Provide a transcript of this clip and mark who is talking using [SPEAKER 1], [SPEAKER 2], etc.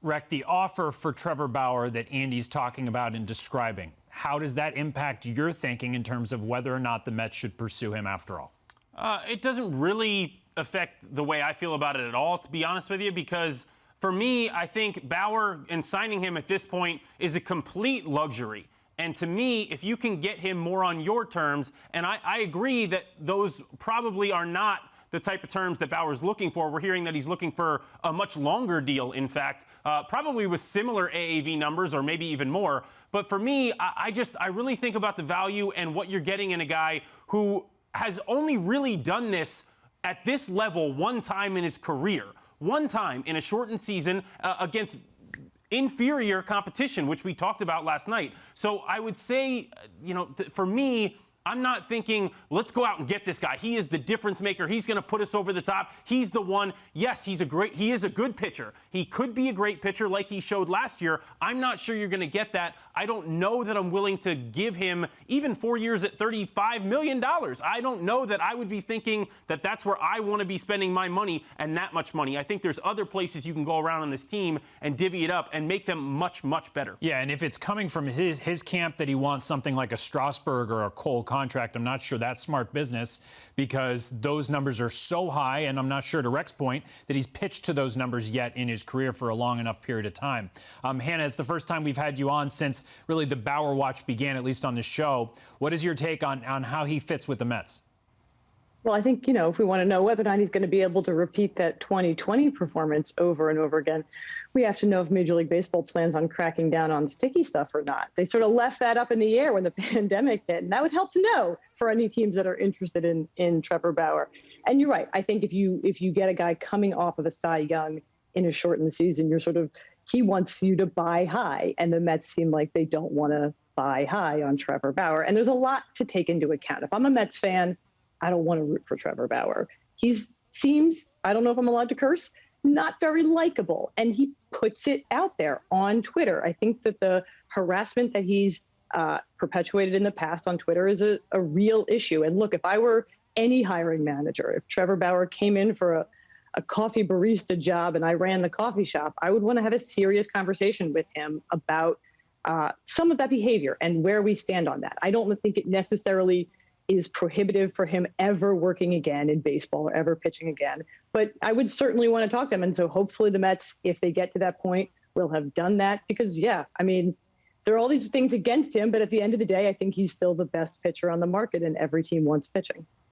[SPEAKER 1] Reck, the offer for Trevor Bauer that Andy's talking about and describing, how does that impact your thinking in terms of whether or not the Mets should pursue him after all?
[SPEAKER 2] It doesn't really affect the way I feel about it at all, to be honest with you, because for me, I think Bauer and signing him at this point is a complete luxury. And to me, if you can get him more on your terms, and I agree that those probably are not the type of terms that Bauer's looking for. We're hearing that he's looking for a much longer deal, in fact, probably with similar AAV numbers or maybe even more. But for me, I really think about the value and what you're getting in a guy who has only really done this at this level one time in his career. One time in a shortened season against inferior competition, which we talked about last night. So I would say, for me, I'm not thinking, let's go out and get this guy. He is the difference maker. He's going to put us over the top. He's the one. Yes, he is a good pitcher. He could be a great pitcher like he showed last year. I'm not sure you're going to get that. I don't know that I'm willing to give him even 4 years at $35 million. I don't know that I would be thinking that that's where I want to be spending my money and that much money. I think there's other places you can go around on this team and divvy it up and make them much, much better.
[SPEAKER 1] Yeah, and if it's coming from his camp that he wants something like a Strasburg or a Cole contract, I'm not sure that's smart business because those numbers are so high, and I'm not sure, to Reck's point, that he's pitched to those numbers yet in his career for a long enough period of time. Hannah, it's the first time we've had you on since really the Bauer watch began, at least on the show. What is your take on how he fits with the Mets?
[SPEAKER 3] Well, I think, if we want to know whether or not he's going to be able to repeat that 2020 performance over and over again, we have to know if Major League Baseball plans on cracking down on sticky stuff or not. They sort of left that up in the air when the pandemic hit, and that would help to know for any teams that are interested in Trevor Bauer. And you're right. I think if you get a guy coming off of a Cy Young in a shortened season, he wants you to buy high, and the Mets seem like they don't want to buy high on Trevor Bauer. And there's a lot to take into account. If I'm a Mets fan, I don't want to root for Trevor Bauer. He seems, I don't know if I'm allowed to curse, not very likable. And he puts it out there on Twitter. I think that the harassment that he's perpetuated in the past on Twitter is a real issue. And look, if I were any hiring manager, if Trevor Bauer came in for a coffee barista job and I ran the coffee shop, I would want to have a serious conversation with him about some of that behavior and where we stand on that. I don't think it necessarily is prohibitive for him ever working again in baseball or ever pitching again. But I would certainly want to talk to him. And so hopefully the Mets, if they get to that point, will have done that because, there are all these things against him. But at the end of the day, I think he's still the best pitcher on the market and every team wants pitching.